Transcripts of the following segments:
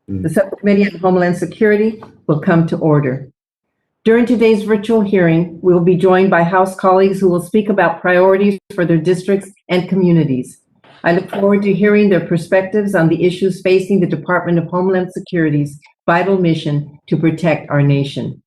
The Subcommittee on Homeland Security will come to order. During today's virtual hearing, we will be joined by House colleagues who will speak about priorities for their districts and communities. I look forward to hearing their perspectives on the issues facing the Department of Homeland Security's vital mission to protect our nation.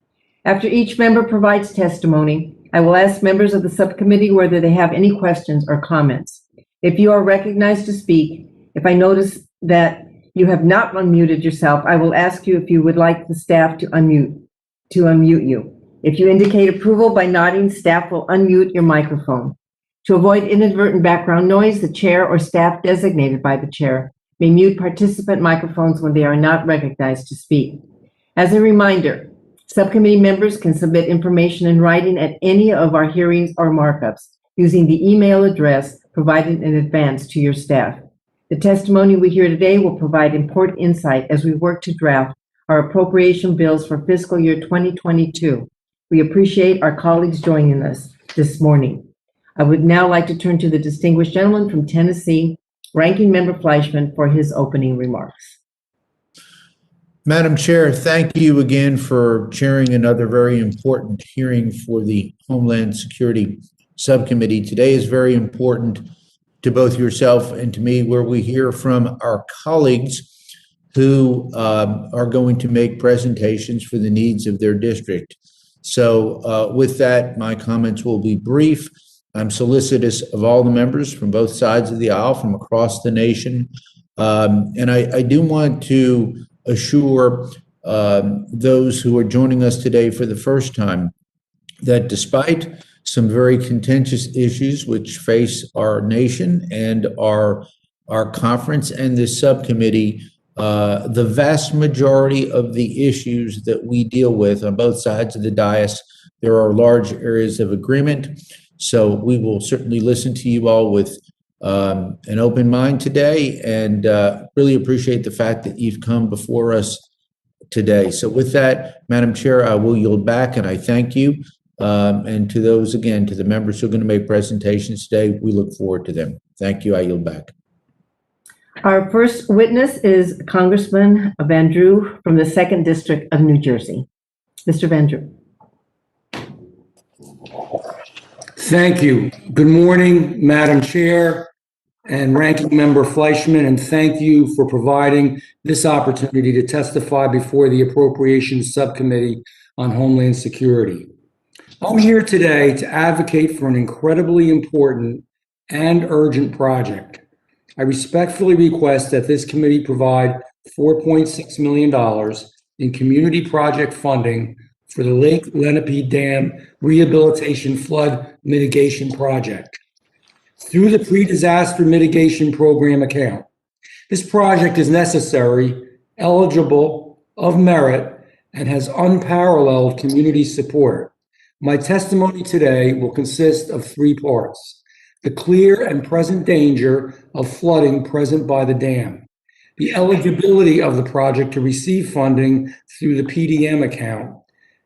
After each member provides testimony, I will ask members of the subcommittee whether they have any questions or comments. If you are recognized to speak, if I notice that you have not unmuted yourself, I will ask you if you would like the staff to unmute you. If you indicate approval by nodding, staff will unmute your microphone. To avoid inadvertent background noise, the chair or staff designated by the chair may mute participant microphones when they are not recognized to speak. As a reminder, subcommittee members can submit information in writing at any of our hearings or markups using the email address provided in advance to your staff. The testimony we hear today will provide important insight as we work to draft our appropriation bills for fiscal year 2022. We appreciate our colleagues joining us this morning. I would now like to turn to the distinguished gentleman from Tennessee, Ranking Member Fleischman, for his opening remarks. Madam Chair, thank you again for chairing another very important hearing for the Homeland Security Subcommittee. Today is very important to both yourself and to me, where we hear from our colleagues who are going to make presentations for the needs of their district. So with that, my comments will be brief. I'm solicitous of all the members from both sides of the aisle, from across the nation. And I do want to assure those who are joining us today for the first time that despite some very contentious issues which face our nation and our conference and this subcommittee, the vast majority of the issues that we deal with on both sides of the dais, there are large areas of agreement. So we will certainly listen to you all with an open mind today, and really appreciate the fact that you've come before us today. So with that, Madam Chair, I will yield back, and I thank you. And to those, again, to the members who are going to make presentations today, we look forward to them. Thank you. I yield back. Our first witness is Congressman Van Drew from the 2nd District of New Jersey. Mr. Van Drew. Thank you. Good morning, Madam Chair and Ranking Member Fleischman, and thank you for providing this opportunity to testify before the Appropriations Subcommittee on Homeland Security. I'm here today to advocate for an incredibly important and urgent project. I respectfully request that this committee provide $4.6 million in community project funding for the Lake Lenape Dam Rehabilitation Flood Mitigation Project through the Pre-Disaster Mitigation Program account. This project is necessary, eligible, of merit, and has unparalleled community support. My testimony today will consist of 3 parts: the clear and present danger of flooding present by the dam, the eligibility of the project to receive funding through the PDM account,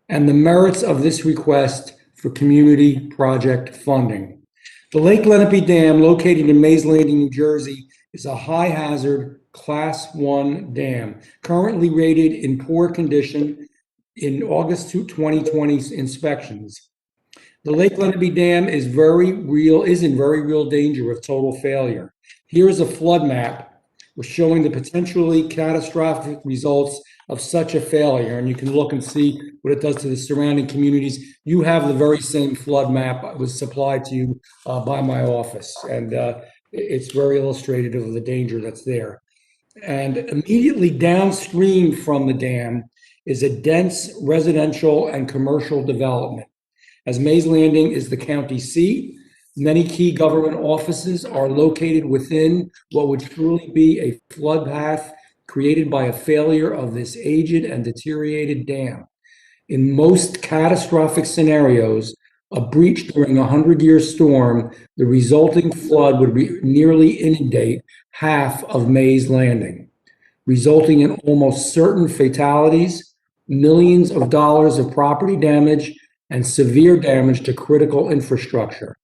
and the merits of this request for community project funding. The Lake Lenape Dam, located in Mays Landing, New Jersey, is a high-hazard Class 1 dam, currently rated in poor condition in August 2020 inspections. The Lake Lenape Dam is in very real danger of total failure. Here is a flood map showing the potentially catastrophic results of such a failure, and you can look and see what it does to the surrounding communities. You have the very same flood map that was supplied to you by my office, and it's very illustrative of the danger that's there. And immediately downstream from the dam is a dense residential and commercial development. As Mays Landing is the county seat, many key government offices are located within what would truly be a flood path created by a failure of this aged and deteriorated dam. In most catastrophic scenarios, a breach during a 100-year storm, the resulting flood would nearly inundate half of Mays Landing, resulting in almost certain fatalities, millions of dollars of property damage, and severe damage to critical infrastructure.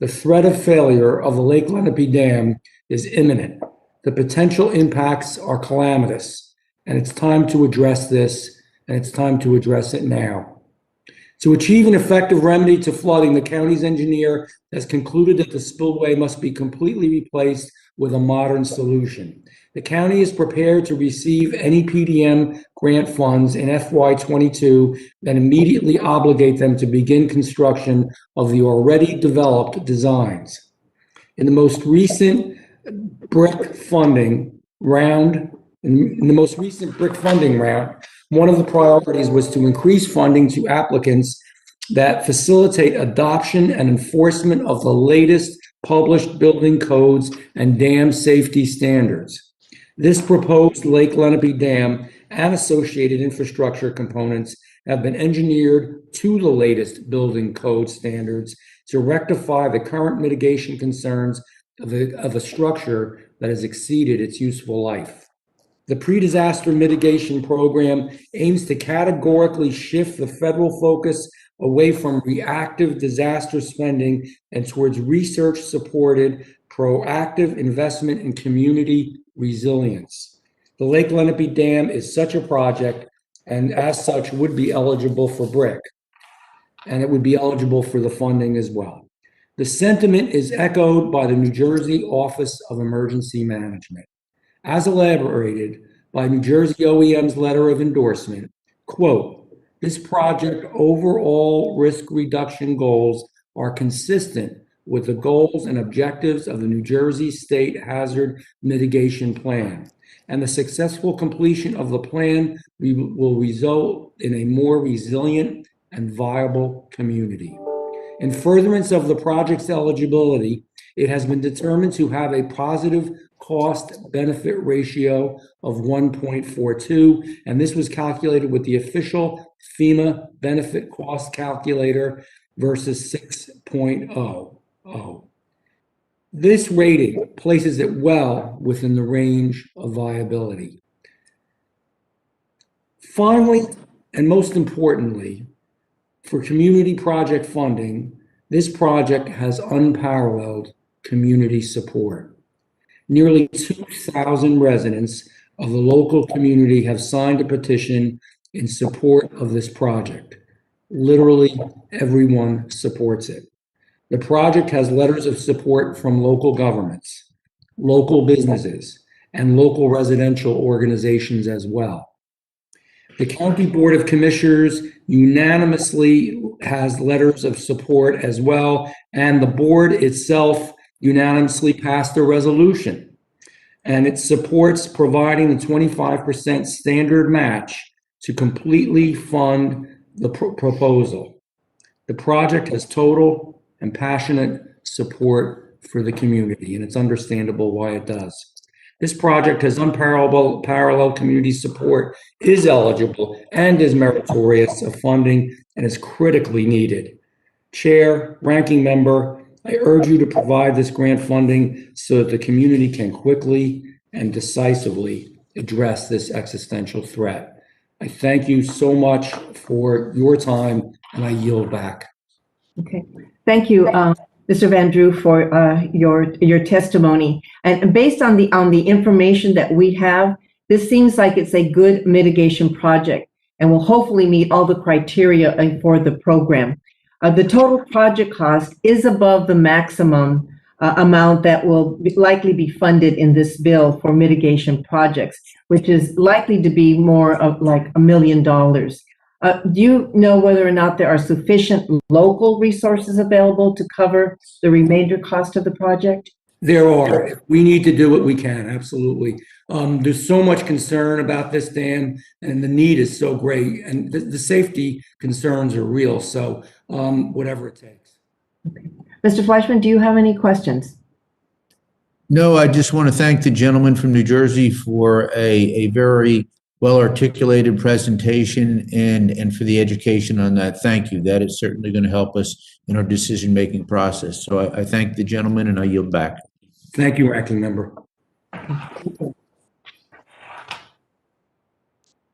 The threat of failure of the Lake Lenape Dam is imminent. The potential impacts are calamitous. And it's time to address this, and it's time to address it now. To achieve an effective remedy to flooding, the county's engineer has concluded that the spillway must be completely replaced with a modern solution. The county is prepared to receive any PDM grant funds in FY22 that immediately obligate them to begin construction of the already developed designs. In the most recent brick funding round, one of the priorities was to increase funding to applicants that facilitate adoption and enforcement of the latest published building codes and dam safety standards. This proposed Lake Lenape Dam and associated infrastructure components have been engineered to the latest building code standards to rectify the current mitigation concerns of a structure that has exceeded its useful life. The pre-disaster mitigation program aims to categorically shift the federal focus away from reactive disaster spending and towards research-supported, proactive investment in community resilience. The Lake Lenape Dam is such a project, and as such would be eligible for BRIC, and it would be eligible for the funding as well. The sentiment is echoed by the New Jersey Office of Emergency Management. As elaborated by New Jersey OEM's letter of endorsement, quote, "This project overall risk reduction goals are consistent with the goals and objectives of the New Jersey State Hazard Mitigation Plan, and the successful completion of the plan will result in a more resilient and viable community. In furtherance of the project's eligibility, it has been determined to have a positive cost-benefit ratio of 1.42, and this was calculated with the official FEMA benefit cost calculator versus 6.00. This rating places it well within the range of viability. Finally, and most importantly, for community project funding, this project has unparalleled community support. Nearly 2,000 residents of the local community have signed a petition in support of this project. Literally everyone supports it. The project has letters of support from local governments, local businesses, and local residential organizations as well. The County Board of Commissioners unanimously has letters of support as well, and the board itself unanimously passed a resolution, and it supports providing the 25% standard match to completely fund the proposal. The project has total and passionate support for the community, and it's understandable why it does. This project has unparalleled community support, is eligible, and is meritorious of funding, and is critically needed. Chair, ranking member, I urge you to provide this grant funding so that the community can quickly and decisively address this existential threat. I thank you so much for your time, and I yield back. Okay, thank you, Mr. Van Drew, for your testimony. And based on the information that we have, this seems like it's a good mitigation project and will hopefully meet all the criteria for the program. The total project cost is above the maximum amount that will likely be funded in this bill for mitigation projects, which is likely to be more of like $1 million. Do you know whether or not there are sufficient local resources available to cover the remainder cost of the project? There are. If we need to do it, we can, absolutely. There's so much concern about this dam, and the need is so great, and the safety concerns are real, so whatever it takes. Okay. Mr. Fleischman, do you have any questions? No, I just want to thank the gentleman from New Jersey for a very well-articulated presentation and for the education on that. Thank you. That is certainly going to help us in our decision-making process. So I thank the gentleman, and I yield back. Thank you, Ranking Member.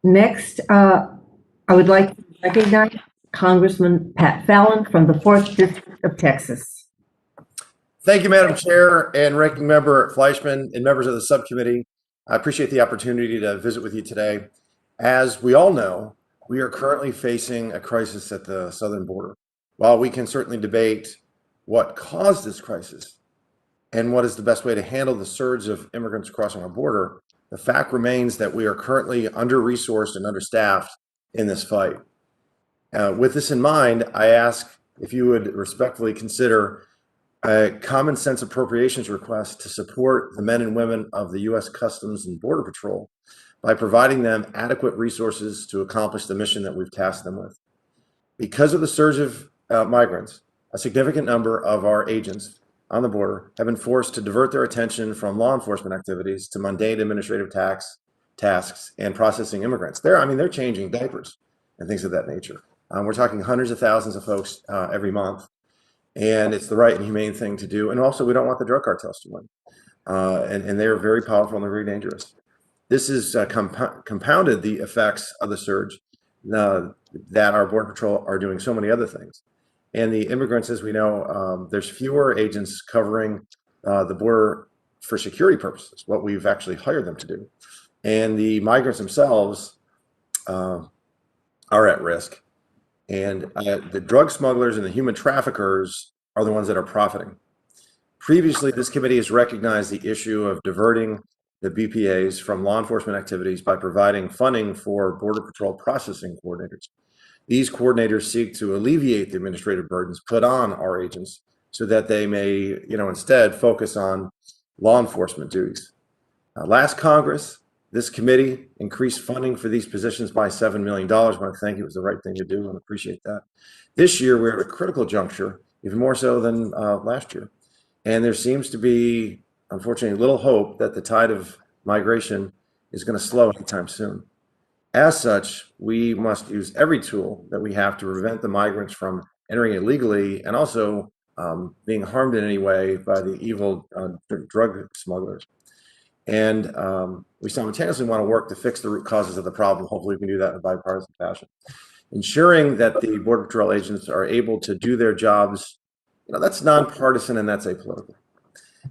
Next, I would like to recognize Congressman Pat Fallon from the 4th District of Texas. Thank you, Madam Chair and Ranking Member Fleischman and members of the subcommittee. I appreciate the opportunity to visit with you today. As we all know, we are currently facing a crisis at the southern border. While we can certainly debate what caused this crisis and what is the best way to handle the surge of immigrants crossing our border, the fact remains that we are currently under-resourced and understaffed in this fight. With this in mind, I ask if you would respectfully consider a common sense appropriations request to support the men and women of the U.S. Customs and Border Patrol by providing them adequate resources to accomplish the mission that we've tasked them with. Because of the surge of migrants, a significant number of our agents on the border have been forced to divert their attention from law enforcement activities to mundane administrative tasks and processing immigrants. They're changing diapers and things of that nature. We're talking hundreds of thousands of folks every month, and it's the right and humane thing to do. And also, we don't want the drug cartels to win. And they're very powerful and they're very dangerous. This has compounded the effects of the surge that our Border Patrol are doing so many other things. And the immigrants, as we know, there's fewer agents covering the border for security purposes, what we've actually hired them to do. And the migrants themselves are at risk. And the drug smugglers and the human traffickers are the ones that are profiting. Previously, this committee has recognized the issue of diverting the BPAs from law enforcement activities by providing funding for Border Patrol processing coordinators. These coordinators seek to alleviate the administrative burdens put on our agents so that they may, instead focus on law enforcement duties. Last Congress, this committee increased funding for these positions by $7 million. I want to thank you. It was the right thing to do and appreciate that. This year, we're at a critical juncture, even more so than last year. And there seems to be, unfortunately, little hope that the tide of migration is going to slow anytime soon. As such, we must use every tool that we have to prevent the migrants from entering illegally and also being harmed in any way by the evil drug smugglers. And we simultaneously want to work to fix the root causes of the problem. Hopefully we can do that in a bipartisan fashion. Ensuring that the Border Patrol agents are able to do their jobs, that's nonpartisan and that's apolitical.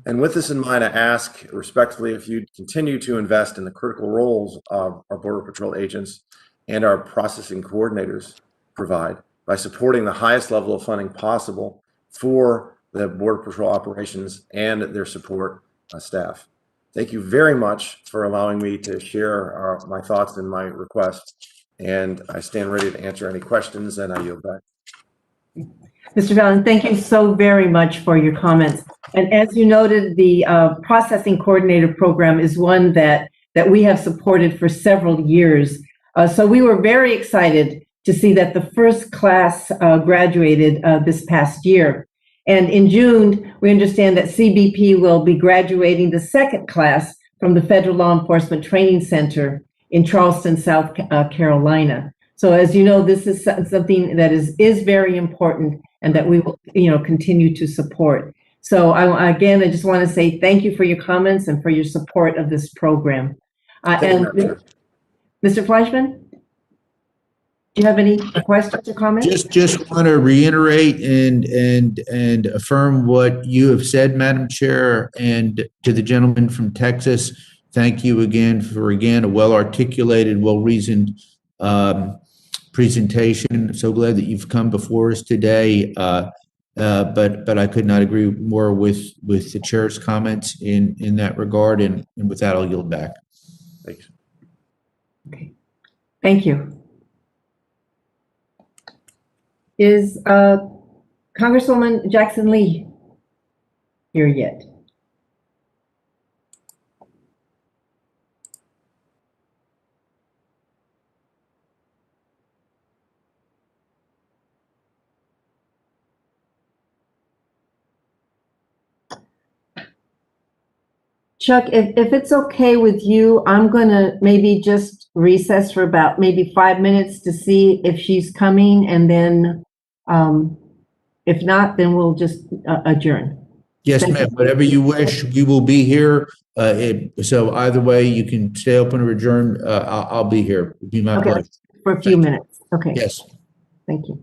And with this in mind, I ask respectfully if you'd continue to invest in the critical roles of our Border Patrol agents and our processing coordinators provide by supporting the highest level of funding possible for the Border Patrol operations and their support staff. Thank you very much for allowing me to share my thoughts and my requests. And I stand ready to answer any questions, and I yield back. Mr. Fallon, thank you so very much for your comments. And as you noted, the processing coordinator program is one that we have supported for several years. So we were very excited to see that the first class graduated this past year. And in June, we understand that CBP will be graduating the second class from the Federal Law Enforcement Training Center in Charleston, South Carolina. So as you know, this is something that is very important and that we will, continue to support. So I just want to say thank you for your comments and for your support of this program. And Mr. Fleischman, do you have any questions or comments? Just want to reiterate and affirm what you have said, Madam Chair, and to the gentleman from Texas, thank you again for a well-articulated, well-reasoned presentation. So glad that you've come before us today. But I could not agree more with the chair's comments in that regard. And with that, I'll yield back. Thanks. Okay. Thank you. Is Congresswoman Jackson Lee here yet? Chuck, if it's okay with you, I'm going to maybe just recess for about maybe 5 minutes to see if she's coming, and then if not, then we'll just adjourn. Yes, ma'am. Whatever you wish, we will be here. So either way, you can stay open or adjourn. I'll be here. It'll be my pleasure. For a few minutes. Okay. Yes. Thank you.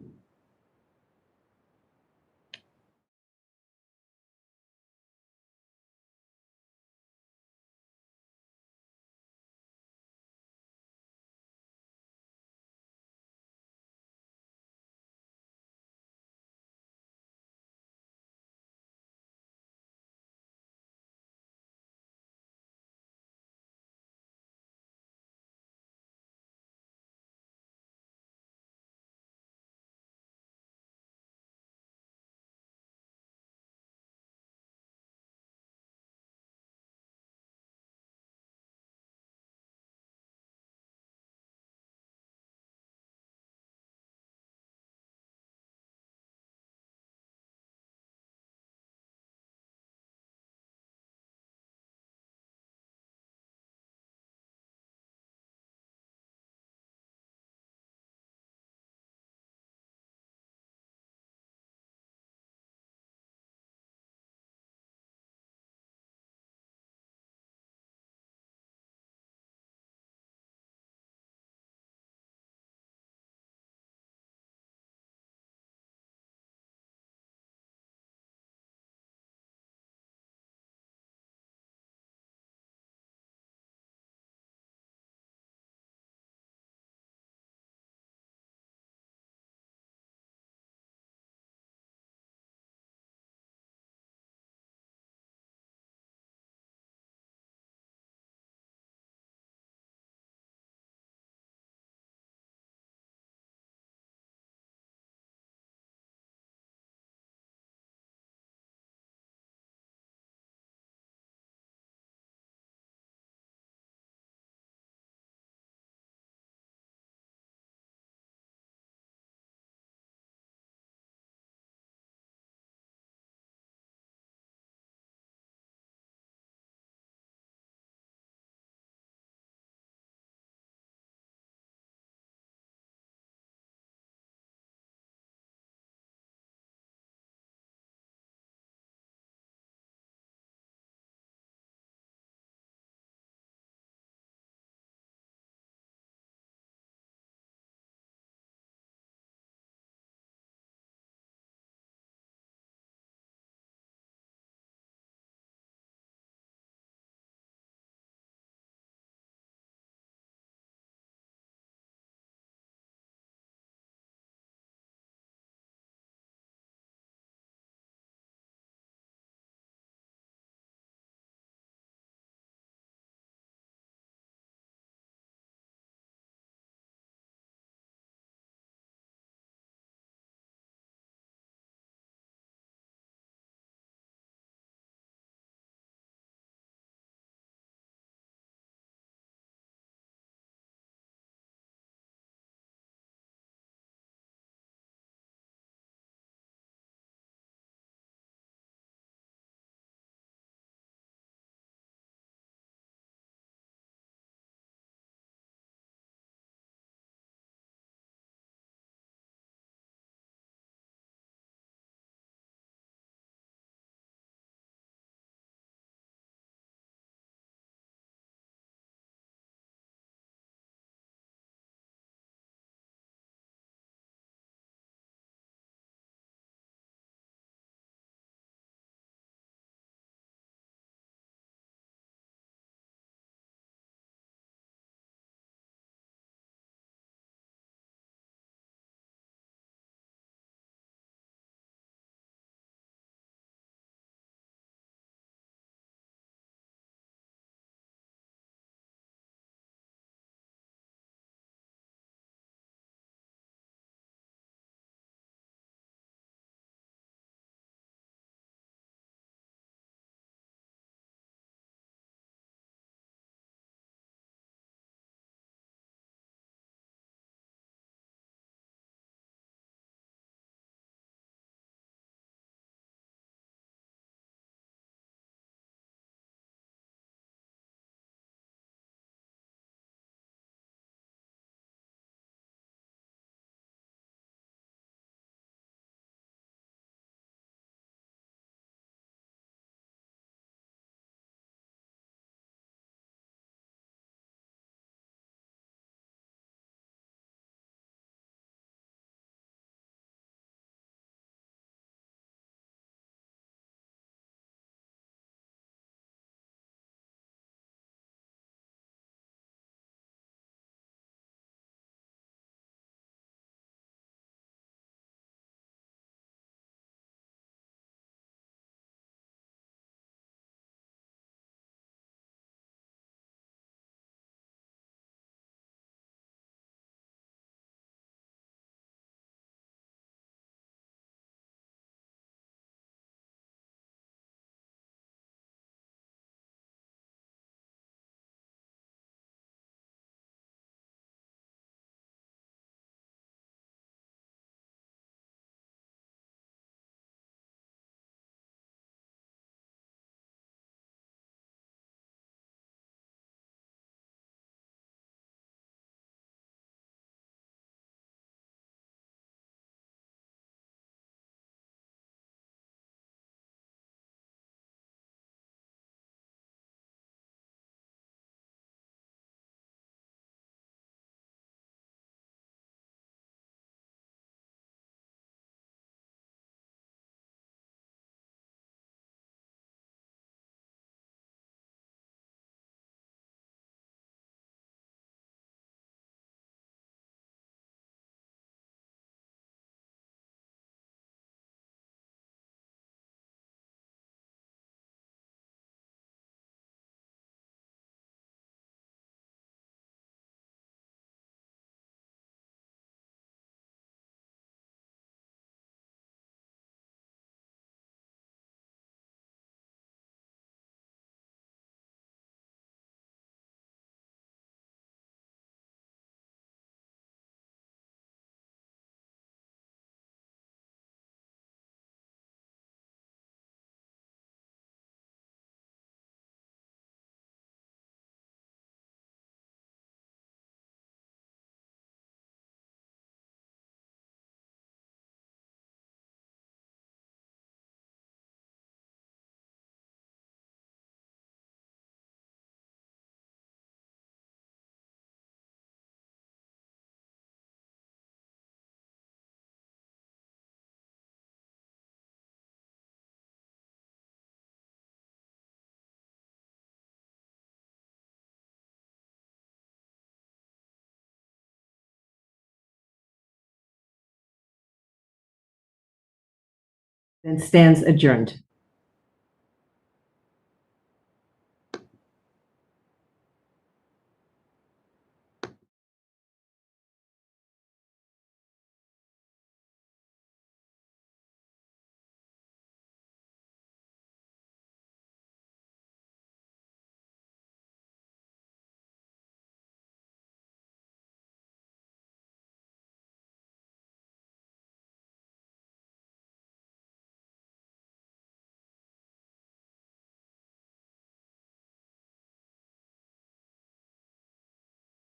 and stands adjourned.